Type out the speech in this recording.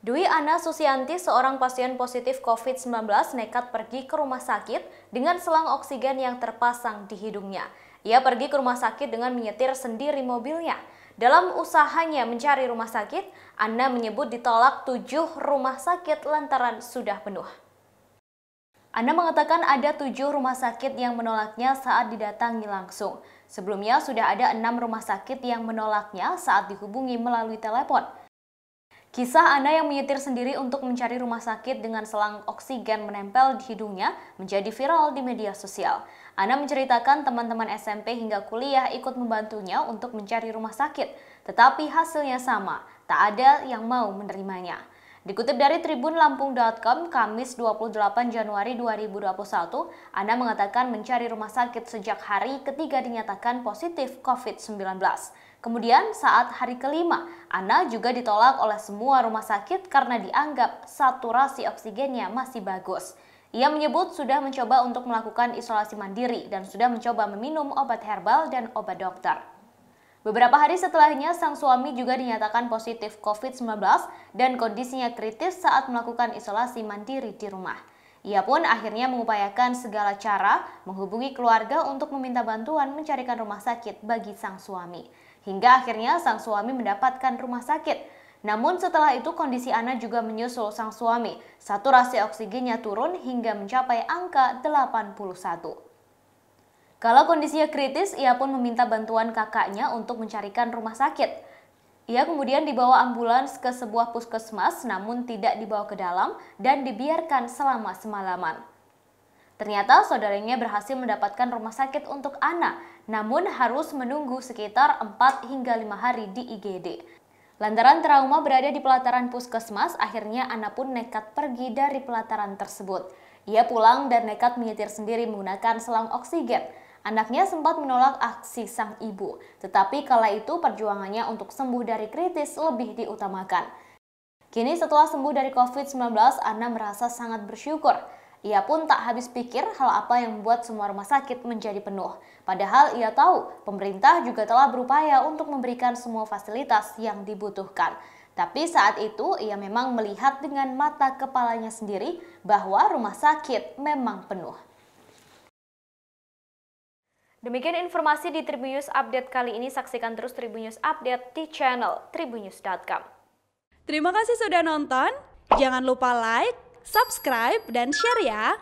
Dwi Ana Susianti, seorang pasien positif COVID-19, nekat pergi ke rumah sakit dengan selang oksigen yang terpasang di hidungnya. Ia pergi ke rumah sakit dengan menyetir sendiri mobilnya. Dalam usahanya mencari rumah sakit, Ana menyebut ditolak 7 rumah sakit lantaran sudah penuh. Ana mengatakan ada 7 rumah sakit yang menolaknya saat didatangi langsung. Sebelumnya sudah ada 6 rumah sakit yang menolaknya saat dihubungi melalui telepon. Kisah Ana yang menyetir sendiri untuk mencari rumah sakit dengan selang oksigen menempel di hidungnya menjadi viral di media sosial. Ana menceritakan teman-teman SMP hingga kuliah ikut membantunya untuk mencari rumah sakit, tetapi hasilnya sama, tak ada yang mau menerimanya. Dikutip dari tribunlampung.com, Kamis 28 Januari 2021, Ana mengatakan mencari rumah sakit sejak hari ketiga dinyatakan positif COVID-19. Kemudian saat hari kelima, Ana juga ditolak oleh semua rumah sakit karena dianggap saturasi oksigennya masih bagus. Ia menyebut sudah mencoba untuk melakukan isolasi mandiri dan sudah mencoba meminum obat herbal dan obat dokter. Beberapa hari setelahnya, sang suami juga dinyatakan positif COVID-19 dan kondisinya kritis saat melakukan isolasi mandiri di rumah. Ia pun akhirnya mengupayakan segala cara menghubungi keluarga untuk meminta bantuan mencarikan rumah sakit bagi sang suami. Hingga akhirnya sang suami mendapatkan rumah sakit. Namun setelah itu kondisi Ana juga menyusul sang suami. Saturasi oksigennya turun hingga mencapai angka 81. Kalau kondisinya kritis, ia pun meminta bantuan kakaknya untuk mencarikan rumah sakit. Ia kemudian dibawa ambulans ke sebuah puskesmas namun tidak dibawa ke dalam dan dibiarkan selama semalaman. Ternyata saudaranya berhasil mendapatkan rumah sakit untuk Ana, namun harus menunggu sekitar 4 hingga 5 hari di IGD. Lantaran trauma berada di pelataran puskesmas, akhirnya Ana pun nekat pergi dari pelataran tersebut. Ia pulang dan nekat menyetir sendiri menggunakan selang oksigen. Anaknya sempat menolak aksi sang ibu, tetapi kala itu perjuangannya untuk sembuh dari kritis lebih diutamakan. Kini setelah sembuh dari COVID-19, Ana merasa sangat bersyukur. Ia pun tak habis pikir hal apa yang membuat semua rumah sakit menjadi penuh. Padahal ia tahu pemerintah juga telah berupaya untuk memberikan semua fasilitas yang dibutuhkan. Tapi saat itu ia memang melihat dengan mata kepalanya sendiri bahwa rumah sakit memang penuh. Demikian informasi di Tribun News Update kali ini. Saksikan terus Tribun News Update di channel tribunnews.com. Terima kasih sudah nonton. Jangan lupa like, subscribe, dan share ya!